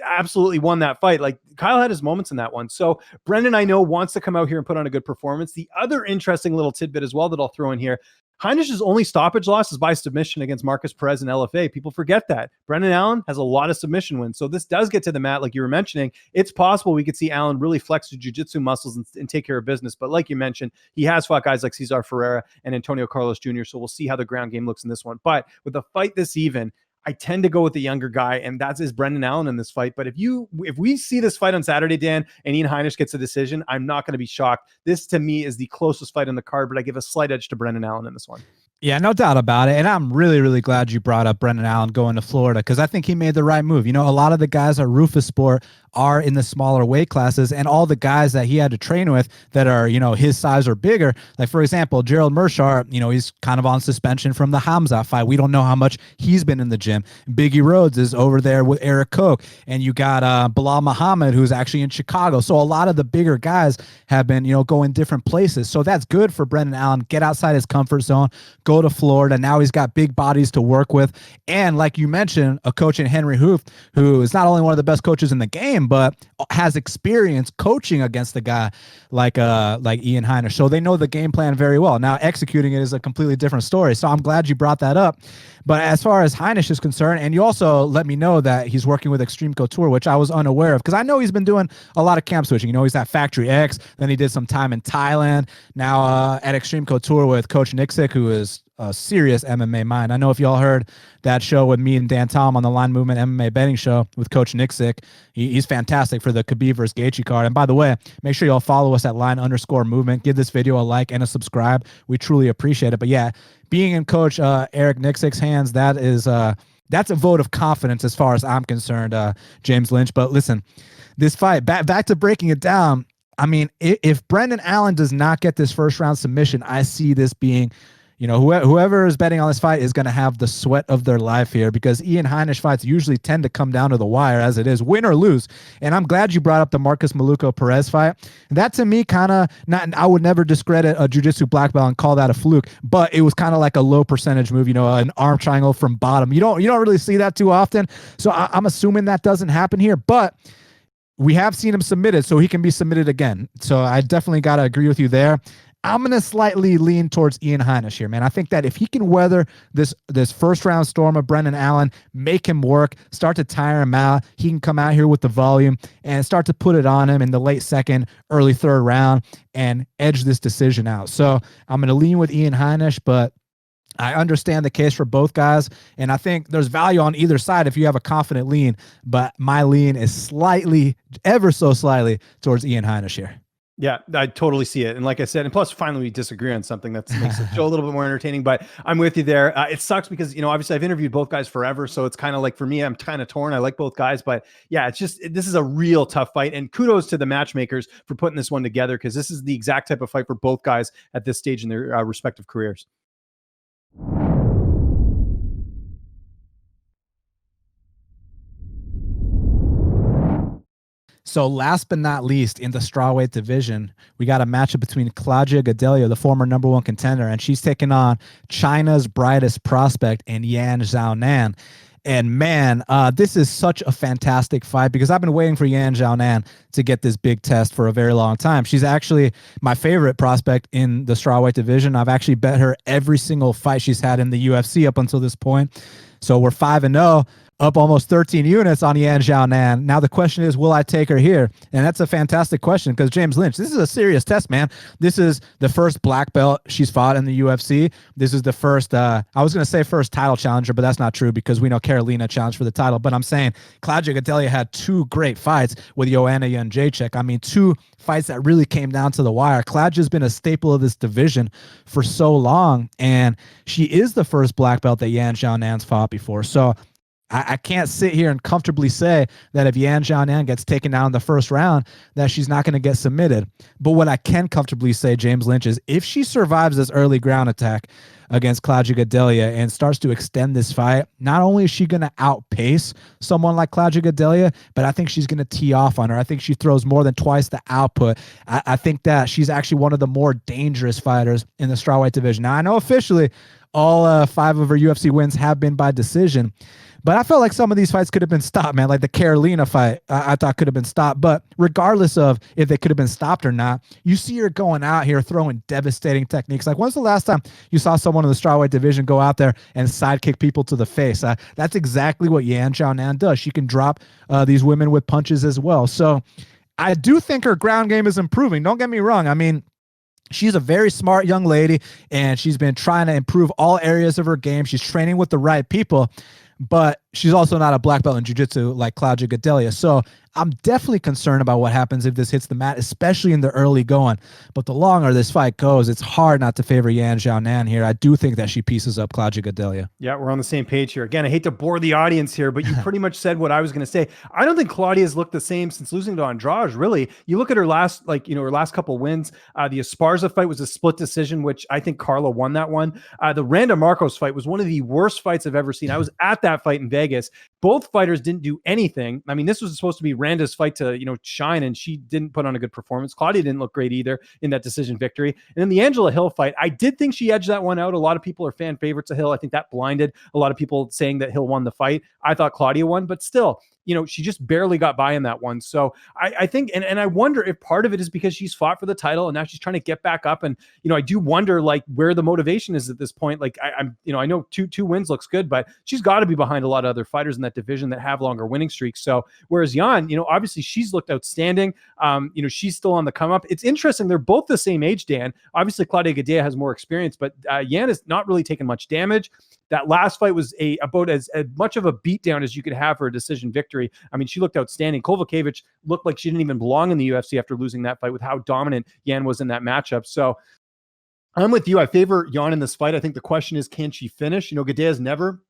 S2: absolutely won that fight. Like Kyle had his moments in that one. So Brendan, I know, wants to come out here and put on a good performance. The other interesting little tidbit as well that I'll throw in here, Heinisch's only stoppage loss is by submission against Marcus Perez in LFA. People forget that. Brendan Allen has a lot of submission wins. So this does get to the mat, like you were mentioning. It's possible we could see Allen really flex his jiu-jitsu muscles and take care of business. But like you mentioned, he has fought guys like Cesar Ferreira and Antonio Carlos Jr. So we'll see how the ground game looks in this one. But with the fight this even, I tend to go with the younger guy, and that is Brendan Allen in this fight. But if we see this fight on Saturday, Dan, and Ian Heinisch gets a decision, I'm not going to be shocked. This to me is the closest fight on the card, but I give a slight edge to Brendan Allen in this one.
S1: Yeah, no doubt about it. And I'm really, really glad you brought up Brendan Allen going to Florida because I think he made the right move. You know, a lot of the guys at Rufus Sport are in the smaller weight classes, and all the guys that he had to train with that are, you know, his size or bigger. Like, for example, Gerald Mershar, you know, he's kind of on suspension from the Hamza fight. We don't know how much he's been in the gym. Biggie Rhodes is over there with Eric Koch, and you got Bilal Muhammad, who's actually in Chicago. So a lot of the bigger guys have been, you know, going different places. So that's good for Brendan Allen. Get outside his comfort zone, go to Florida. Now he's got big bodies to work with. And like you mentioned, a coach in Henry Hoof, who is not only one of the best coaches in the game, but has experience coaching against a guy like Ian Heinisch. So they know the game plan very well. Now executing it is a completely different story. So I'm glad you brought that up. But as far as Heinisch is concerned, and you also let me know that he's working with Extreme Couture, which I was unaware of, because I know he's been doing a lot of camp switching. You know, he's at Factory X, then he did some time in Thailand, now at Extreme Couture with Coach Nixick, who is a serious MMA mind. I know if y'all heard that show with me and Dan Tom on the Line Movement MMA betting show with Coach Nixick, he's fantastic for the Khabib versus Gaethje card. And by the way, make sure y'all follow us at line_movement. Give this video a like and a subscribe. We truly appreciate it. But yeah, being in Coach Eric Nixick's hands, that's a vote of confidence as far as I'm concerned, James Lynch. But listen, this fight, back to breaking it down. I mean, if Brendan Allen does not get this first round submission, I see this being, you know, whoever is betting on this fight is going to have the sweat of their life here, because Ian Heinisch fights usually tend to come down to the wire as it is, win or lose. And I'm glad you brought up the Marcus Maluko Perez fight. That to me kind of, not, I would never discredit a jiu-jitsu black belt and call that a fluke, but it was kind of like a low percentage move, you know, an arm triangle from bottom. You don't really see that too often. So I'm assuming that doesn't happen here, but we have seen him submitted, so he can be submitted again. So I definitely got to agree with you there. I'm going to slightly lean towards Ian Heinisch here, man. I think that if he can weather this first round storm of Brendan Allen, make him work, start to tire him out, he can come out here with the volume and start to put it on him in the late second, early third round and edge this decision out. So I'm going to lean with Ian Heinisch, but I understand the case for both guys, and I think there's value on either side if you have a confident lean, but my lean is slightly, ever so slightly, towards Ian Heinisch here.
S2: Yeah, I totally see it. And like I said, and plus finally we disagree on something that makes the show a little bit more entertaining, but I'm with you there. It sucks because, you know, obviously I've interviewed both guys forever. So it's kind of like, for me, I'm kind of torn. I like both guys, but yeah, it's just, this is a real tough fight, and kudos to the matchmakers for putting this one together, because this is the exact type of fight for both guys at this stage in their respective careers.
S1: So last but not least, in the strawweight division, we got a matchup between Claudia Galdelha, the former #1 contender, and she's taking on China's brightest prospect in Yan Xiaonan. And man, this is such a fantastic fight, because I've been waiting for Yan Xiaonan to get this big test for a very long time. She's actually my favorite prospect in the strawweight division. I've actually bet her every single fight she's had in the UFC up until this point. So we're 5-0. Up almost 13 units on Yan Xiaonan. Now the question is, will I take her here? And that's a fantastic question, because James Lynch, this is a serious test, man. This is the first black belt she's fought in the UFC. This is the first, I was going to say first title challenger, but that's not true, because we know Carolina challenged for the title. But I'm saying Claudia Galdelha had two great fights with Joanna Jędrzejczyk. I mean, two fights that really came down to the wire. Claudia's been a staple of this division for so long, and she is the first black belt that Yan Xiaonan's fought before. So I can't sit here and comfortably say that if Yan Xiaonan gets taken down in the first round, that she's not going to get submitted. But what I can comfortably say, James Lynch, is if she survives this early ground attack against Claudia Galdelha and starts to extend this fight, not only is she going to outpace someone like Claudia Galdelha, but I think she's going to tee off on her. I think she throws more than twice the output. I think that she's actually one of the more dangerous fighters in the strawweight division. Now, I know officially all 5 of her UFC wins have been by decision, but I felt like some of these fights could have been stopped, man. Like the Carolina fight, I thought could have been stopped. But regardless of if they could have been stopped or not, you see her going out here throwing devastating techniques. Like, when's the last time you saw someone in the strawweight division go out there and sidekick people to the face? That's exactly what Yan Xiaonan does. She can drop these women with punches as well. So I do think her ground game is improving. Don't get me wrong. I mean, she's a very smart young lady, and she's been trying to improve all areas of her game. She's training with the right people, but she's also not a black belt in jiu-jitsu like Claudia Galdelha. So I'm definitely concerned about what happens if this hits the mat, especially in the early going. But the longer this fight goes, it's hard not to favor Yan Xiaonan here. I do think that she pieces up Claudia Galdelha.
S2: Yeah, we're on the same page here. Again, I hate to bore the audience here, but you pretty much said what I was going to say. I don't think Claudia's looked the same since losing to Andrade, really. You look at her last, her last couple wins. The Esparza fight was a split decision, which I think Carla won that one. The Randa Marcos fight was one of the worst fights I've ever seen. I was at that fight in Vegas. Both fighters didn't do anything. I mean, this was supposed to be Randa's fight to, shine, and she didn't put on a good performance. Claudia didn't look great either in that decision victory. And then the Angela Hill fight, I did think she edged that one out. A lot of people are fan favorites of Hill. I think that blinded a lot of people saying that Hill won the fight. I thought Claudia won, but still, she just barely got by in that one. So I think, and I wonder if part of it is because she's fought for the title and now she's trying to get back up. And, I do wonder where the motivation is at this point. I know two wins looks good, but she's got to be behind a lot of other fighters in that division that have longer winning streaks. So whereas Yan, obviously she's looked outstanding. She's still on the come up. It's interesting. They're both the same age, Dan. Obviously Claudia Galdelha has more experience, but Yan has not really taken much damage. That last fight was about as much of a beatdown as you could have for a decision victory. I mean, she looked outstanding. Kovacevic looked like she didn't even belong in the UFC after losing that fight with how dominant Yan was in that matchup. So I'm with you. I favor Yan in this fight. I think the question is, can she finish? Galdelha's never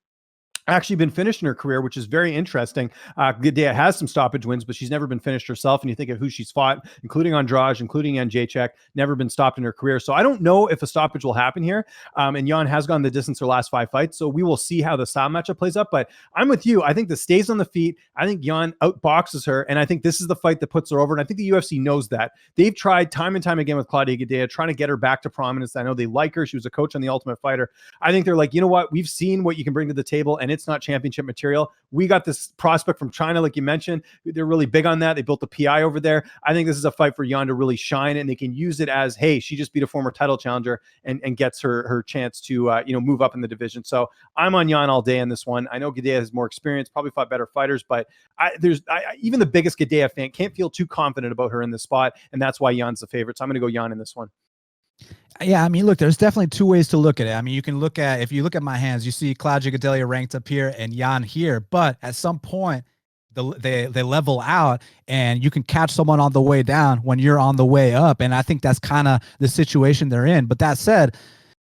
S2: actually been finished in her career, which is very interesting. Galdelha has some stoppage wins, but she's never been finished herself. And you think of who she's fought, including Andrade, including Jacek, never been stopped in her career. So I don't know if a stoppage will happen here. And Yan has gone the distance her last 5 fights. So we will see how the style matchup plays up. But I'm with you. I think this stays on the feet. I think Yan outboxes her. And I think this is the fight that puts her over. And I think the UFC knows that. They've tried time and time again with Claudia Galdelha, trying to get her back to prominence. I know they like her. She was a coach on The Ultimate Fighter. I think they're like, you know what? We've seen what you can bring to the table, and it's not championship material. We got this prospect from China, like you mentioned. They're really big on that. They built the PI over there. I think this is a fight for Yan to really shine, and they can use it as, hey, she just beat a former title challenger and gets her chance to move up in the division. So I'm on Yan all day in this one. I know Galdelha has more experience, probably fought better fighters, but even the biggest Galdelha fan can't feel too confident about her in this spot, and that's why Yan's the favorite. So I'm going to go Yan in this one.
S1: Yeah, I mean, look, there's definitely two ways to look at it. I mean, if you look at my hands, you see Claudia Galdelha ranked up here and Yan here, but at some point they level out and you can catch someone on the way down when you're on the way up. And I think that's kind of the situation they're in. But that said,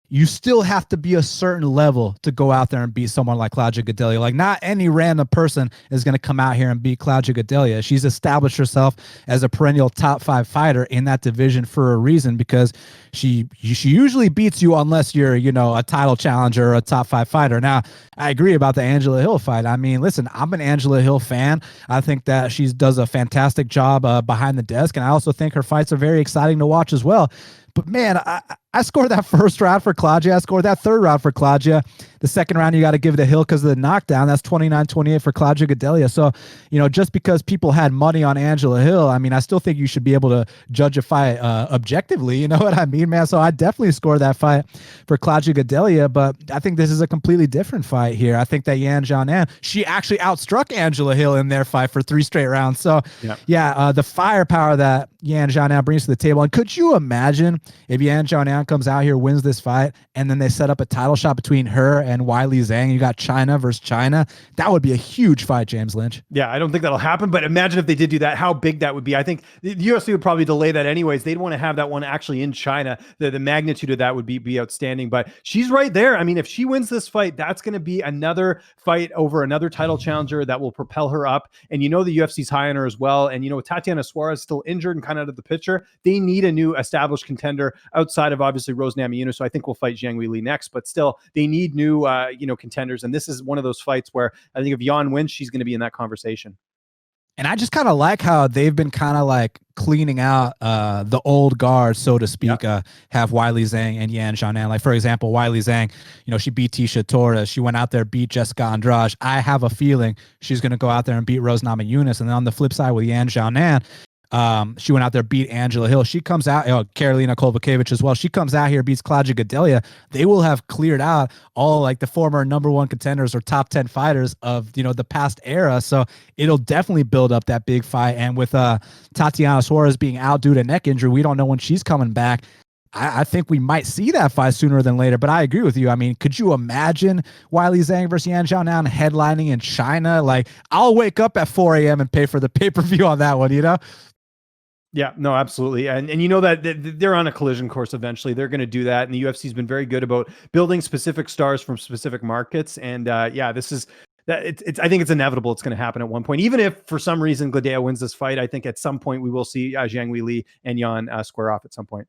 S1: you still have to be a certain level to go out there and beat someone like Claudia Galdelha. Like, not any random person is going to come out here and beat Claudia Galdelha. She's established herself as a perennial top 5 fighter in that division for a reason, because she usually beats you unless you're, a title challenger or a top 5 fighter. Now, I agree about the Angela Hill fight. I mean, listen, I'm an Angela Hill fan. I think that she does a fantastic job behind the desk, and I also think her fights are very exciting to watch as well. But man, I scored that first round for Claudia. I scored that third round for Claudia. The second round, you got to give it to Hill because of the knockdown. That's 29-28 for Claudia Galdelha. So, just because people had money on Angela Hill, I mean, I still think you should be able to judge a fight objectively. You know what I mean, man? So I definitely scored that fight for Claudia Galdelha, but I think this is a completely different fight here. I think that Yan Xiaonan, she actually outstruck Angela Hill in their fight for 3 straight rounds. So, the firepower that Yan Xiaonan brings to the table. And could you imagine if Yan Xiaonan comes out here, wins this fight, and then they set up a title shot between her and Weili Zhang? You got China versus China. That would be a huge fight, James Lynch.
S2: Yeah, I don't think that'll happen, but imagine if they did do that, how big that would be. I think the UFC would probably delay that anyways. They'd want to have that one actually in China. The magnitude of that would be outstanding, but she's right there. I mean, if she wins this fight, that's going to be another fight over another title challenger that will propel her up. And the UFC's high on her as well. And with Tatiana Suarez still injured and kind of out of the picture, they need a new established contender outside of obviously Rose Namajunas, so I think we'll fight Zhang Weili next, but still they need new contenders, and this is one of those fights where I think if Yan wins, she's going to be in that conversation.
S1: And I just kind of like how they've been kind of like cleaning out the old guard, so to speak.
S2: Yep.
S1: Have Weili Zhang and Yan Xiaonan. Like, for example, Weili Zhang, she beat Tisha Torres. She went out there, beat Jessica Andrade. I have a feeling she's going to go out there and beat Rose Namajunas. And then on the flip side with Yan Xiaonan, she went out there, beat Angela Hill. She comes out, Karolina Kovacevic as well. She comes out here, beats Claudia Galdelha. They will have cleared out all like the former number 1 contenders or top 10 fighters of, the past era. So it'll definitely build up that big fight. And with Tatiana Suarez being out due to neck injury, we don't know when she's coming back. I think we might see that fight sooner than later, but I agree with you. I mean, could you imagine Wiley Zhang versus Yan Xiaonan headlining in China? Like, I'll wake up at 4 a.m. and pay for the pay-per-view on that one, you know?
S2: Yeah, no, absolutely. And you know that they're on a collision course eventually. They're going to do that. And the UFC has been very good about building specific stars from specific markets. And yeah, this is that it's I think it's inevitable it's going to happen at one point. Even if for some reason Galdelha wins this fight, I think at some point we will see Zhang Weili and Yan square off at some point.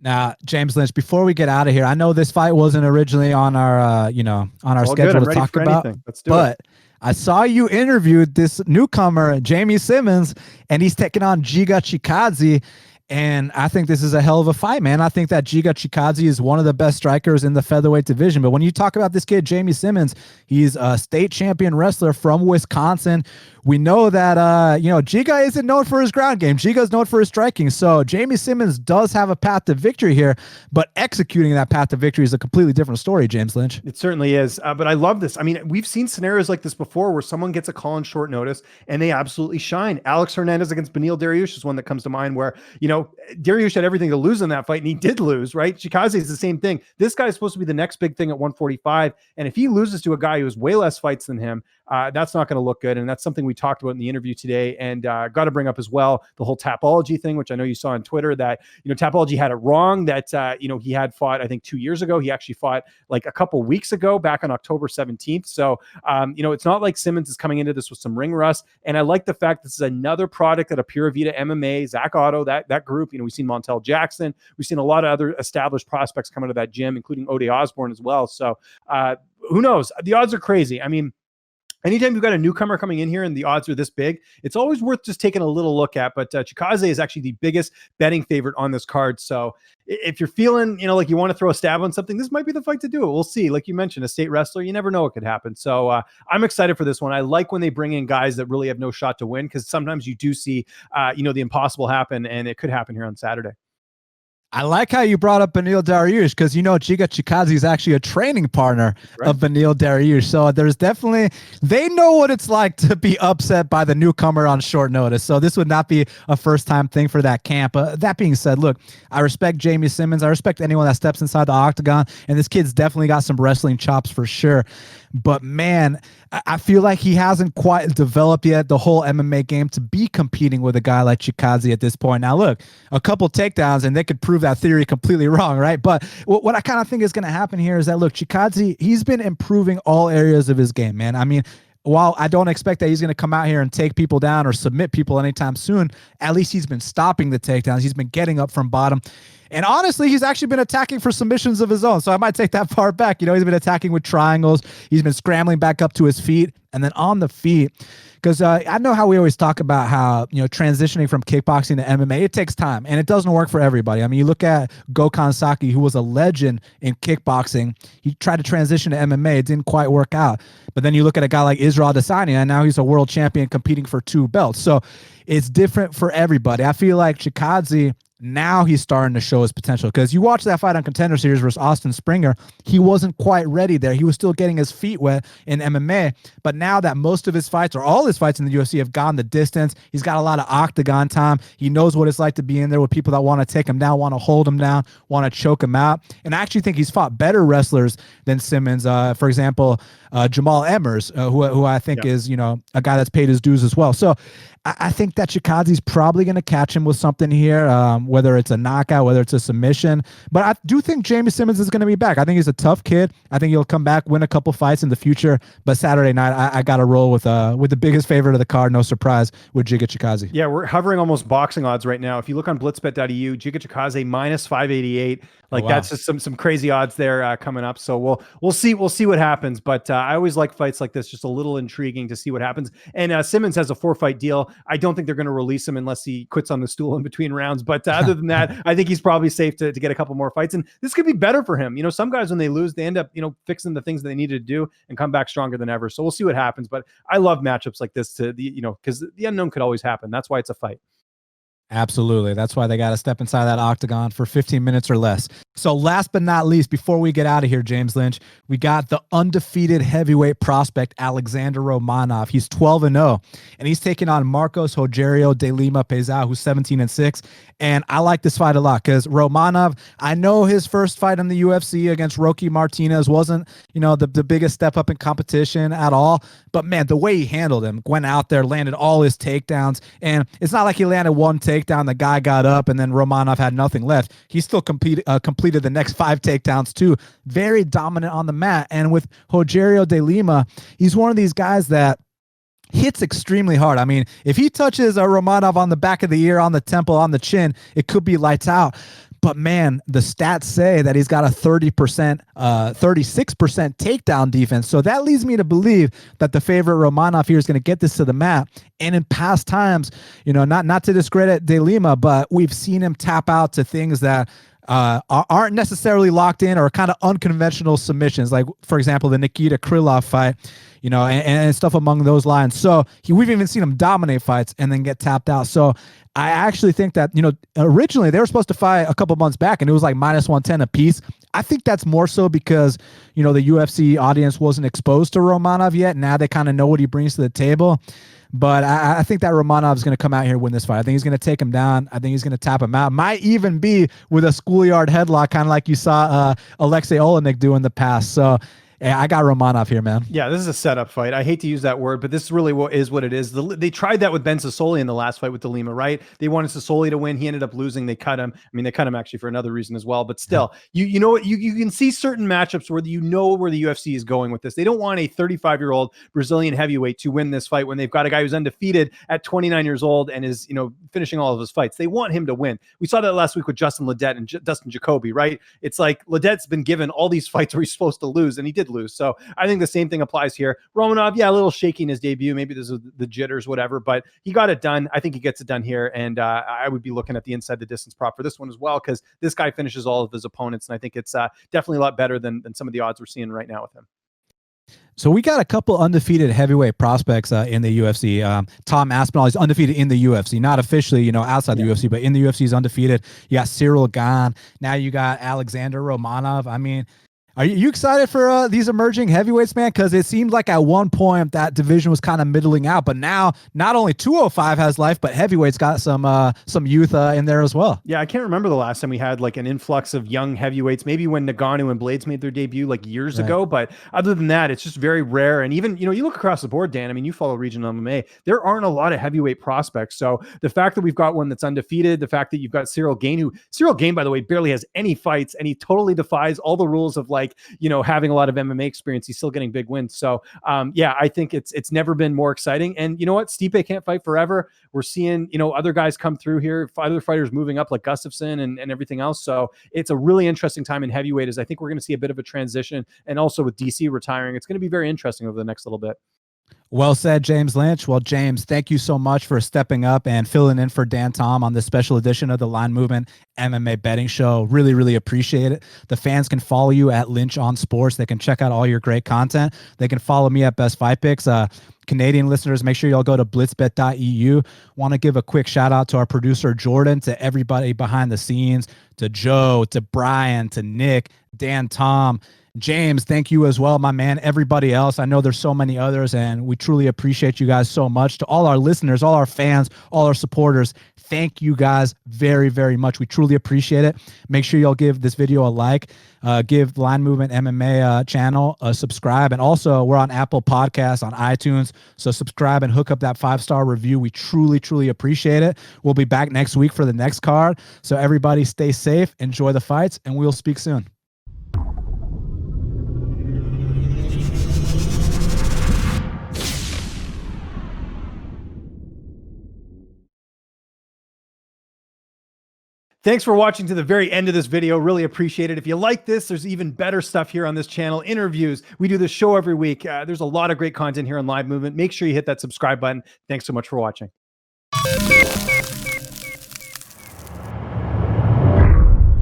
S1: Now, James Lynch, before we get out of here, I know this fight wasn't originally on our, on our schedule to talk about, but I saw you interviewed this newcomer, Jamie Simmons, and he's taking on Giga Chikadze. And I think this is a hell of a fight, man. I think that Giga Chikadze is one of the best strikers in the featherweight division. But when you talk about this kid, Jamie Simmons, he's a state champion wrestler from Wisconsin. We know that, Giga isn't known for his ground game. Giga's known for his striking. So Jamie Simmons does have a path to victory here, but executing that path to victory is a completely different story, James Lynch.
S2: It certainly is. But I love this. I mean, we've seen scenarios like this before where someone gets a call on short notice and they absolutely shine. Alex Hernandez against Beneil Dariush is one that comes to mind where, Dariush had everything to lose in that fight and he did lose, right? Chikadze is the same thing. This guy is supposed to be the next big thing at 145. And if he loses to a guy who has way less fights than him, that's not going to look good. And that's something we talked about in the interview today. And got to bring up as well the whole Tapology thing, which I know you saw on Twitter that, Tapology had it wrong that, he had fought, I think 2 years ago. He actually fought like a couple weeks ago back on October 17th. So, it's not like Simmons is coming into this with some ring rust. And I like the fact this is another product at a Pura Vida MMA, Zach Otto, that group. We've seen Montel Jackson. We've seen a lot of other established prospects come out of that gym, including Ode Osborne as well. So who knows? The odds are crazy. I mean, anytime you've got a newcomer coming in here and the odds are this big, it's always worth just taking a little look at. But Chikadze is actually the biggest betting favorite on this card. So if you're feeling, like you want to throw a stab on something, this might be the fight to do it. We'll see. Like you mentioned, a state wrestler, you never know what could happen. So I'm excited for this one. I like when they bring in guys that really have no shot to win, because sometimes you do see, the impossible happen, and it could happen here on Saturday.
S1: I like how you brought up Beneil Dariush, because Giga Chikadze is actually a training partner of Beneil Dariush. So there's definitely, they know what it's like to be upset by the newcomer on short notice. So this would not be a first time thing for that camp. That being said, look, I respect Jamie Simmons. I respect anyone that steps inside the octagon, and this kid's definitely got some wrestling chops for sure. But man, I feel like he hasn't quite developed yet the whole MMA game to be competing with a guy like Chikadze at this point. Now, look, a couple takedowns and they could prove that theory completely wrong, right? But what I kind of think is going to happen here is that, look, Chikadze, he's been improving all areas of his game, man. I mean, while I don't expect that he's going to come out here and take people down or submit people anytime soon, at least he's been stopping the takedowns. He's been getting up from bottom. And honestly, he's actually been attacking for submissions of his own. So I might take that part back. He's been attacking with triangles. He's been scrambling back up to his feet. And then on the feet, because I know how we always talk about how, transitioning from kickboxing to MMA, it takes time and it doesn't work for everybody. I mean, you look at Gokhan Saki, who was a legend in kickboxing. He tried to transition to MMA. It didn't quite work out. But then you look at a guy like Israel Adesanya, and now he's a world champion competing for 2 belts. So it's different for everybody. I feel like Chikadze, now he's starting to show his potential, because you watch that fight on Contender Series versus Austin Springer, he wasn't quite ready there. He was still getting his feet wet in MMA, but now that most of his fights, or all his fights in the UFC, have gone the distance, he's got a lot of octagon time. He knows what it's like to be in there with people that want to take him down, want to hold him down, want to choke him out. And I actually think he's fought better wrestlers than Simmons. For example, Jamal Emmers, who I think is, a guy that's paid his dues as well. So I think that Chikadze's probably going to catch him with something here, whether it's a knockout, whether it's a submission. But I do think Jamie Simmons is going to be back. I think he's a tough kid. I think he'll come back, win a couple fights in the future. But Saturday night, I got to roll with the biggest favorite of the card, no surprise, with Giga Chikadze.
S2: Yeah, we're hovering almost boxing odds right now. If you look on blitzbet.eu, Giga Chikadze minus 588. Like, that's just some crazy odds there coming up. So we'll see what happens. But I always like fights like this, just a little intriguing to see what happens. And Simmons has a 4-fight deal. I don't think they're going to release him unless he quits on the stool in between rounds. But other than that, I think he's probably safe to get a couple more fights. And this could be better for him. Some guys, when they lose, they end up, fixing the things that they needed to do and come back stronger than ever. So we'll see what happens. But I love matchups like this because the unknown could always happen. That's why it's a fight.
S1: Absolutely. That's why they got to step inside that octagon for 15 minutes or less. So last but not least, before we get out of here, James Lynch, we got the undefeated heavyweight prospect, Alexander Romanov. He's 12-0, and he's taking on Marcos Rogerio de Lima Pesao, who's 17-6. And I like this fight a lot because Romanov, I know his first fight in the UFC against Roque Martinez wasn't, the biggest step up in competition at all. But man, the way he handled him, went out there, landed all his takedowns. And it's not like he landed one takedown, the guy got up, and then Romanov had nothing left. He still completed the next 5 takedowns too. Very dominant on the mat. And with Rogerio de Lima, he's one of these guys that hits extremely hard. I mean, if he touches a Romanov on the back of the ear, on the temple, on the chin, it could be lights out. But man, the stats say that he's got a 36% takedown defense. So that leads me to believe that the favorite Romanov here is going to get this to the mat. And in past times, not to discredit De Lima, but we've seen him tap out to things that aren't necessarily locked in or kind of unconventional submissions. Like, for example, the Nikita Krylov fight, and stuff along those lines. So we've even seen him dominate fights and then get tapped out. So I actually think that, originally they were supposed to fight a couple months back and it was like -110 a piece. I think that's more so because, the UFC audience wasn't exposed to Romanov yet. Now they kind of know what he brings to the table. But I think that Romanov is going to come out here and win this fight. I think he's going to take him down. I think he's going to tap him out. Might even be with a schoolyard headlock, kind of like you saw Alexei Olenek do in the past. So yeah, I got Romanov here, man.
S2: Yeah, this is a setup fight. I hate to use that word, but this really is what it is. They tried that with Ben Sassoli in the last fight with De Lima, right? They wanted Sassoli to win. He ended up losing. They cut him. I mean, they cut him actually for another reason as well. But still, you know what? You can see certain matchups where where the UFC is going with this. They don't want a 35-year-old Brazilian heavyweight to win this fight when they've got a guy who's undefeated at 29 years old and is finishing all of his fights. They want him to win. We saw that last week with Justin Ledet and Dustin Jacoby, right? It's like Ledet's been given all these fights where he's supposed to lose, and he did lose. So I think the same thing applies here. Romanov, yeah, a little shaky in his debut. Maybe this is the jitters, whatever, but he got it done. I think he gets it done here. And I would be looking at the inside the distance prop for this one as well, because this guy finishes all of his opponents. And I think it's definitely a lot better than some of the odds we're seeing right now with him.
S1: So we got a couple undefeated heavyweight prospects in the UFC. Tom Aspinall is undefeated in the UFC, not officially, outside the UFC, but in the UFC he's undefeated. You got Cyril Gane. Now you got Alexander Romanov. I mean, are you excited for these emerging heavyweights, man? Because it seemed like at one point that division was kind of middling out, but now not only 205 has life, but heavyweights got some youth in there as well.
S2: Yeah, I can't remember the last time we had like an influx of young heavyweights. Maybe when Ngannou and Blades made their debut like years ago, but other than that, it's just very rare. And even you look across the board, Dan. I mean, you follow regional MMA. There aren't a lot of heavyweight prospects. So the fact that we've got one that's undefeated, the fact that you've got Cyril Gane, by the way, barely has any fights, and he totally defies all the rules of having a lot of MMA experience. He's still getting big wins. So yeah, I think it's never been more exciting. And you know what? Stipe can't fight forever. We're seeing, other guys come through here, other fighters moving up like Gustafsson and everything else. So it's a really interesting time in heavyweight, as I think we're going to see a bit of a transition. And also with DC retiring, it's going to be very interesting over the next little bit.
S1: Well said, James Lynch. Well, James, thank you so much for stepping up and filling in for Dan Tom on this special edition of the Line Movement MMA betting show. Really, really appreciate it. The fans can follow you at Lynch on Sports. They can check out all your great content. They can follow me at Best Fight Picks. Canadian listeners, make sure y'all go to blitzbet.eu. Want to give a quick shout out to our producer, Jordan, to everybody behind the scenes, to Joe, to Brian, to Nick, Dan Tom, James, thank you as well, my man. Everybody else, I know there's so many others, and we truly appreciate you guys so much. To all our listeners, all our fans, all our supporters, thank you guys very, very much. We truly appreciate it. Make sure y'all give this video a like, give Line Movement MMA channel a subscribe, and also we're on Apple Podcasts, on iTunes, so subscribe and hook up that 5-star review. We truly, truly appreciate it. We'll be back next week for the next card, so everybody stay safe, enjoy the fights, and we'll speak soon.
S2: Thanks for watching to the very end of this video. Really appreciate it. If you like this, there's even better stuff here on this channel. Interviews. We do this show every week. There's a lot of great content here on Live Movement. Make sure you hit that subscribe button. Thanks so much for watching.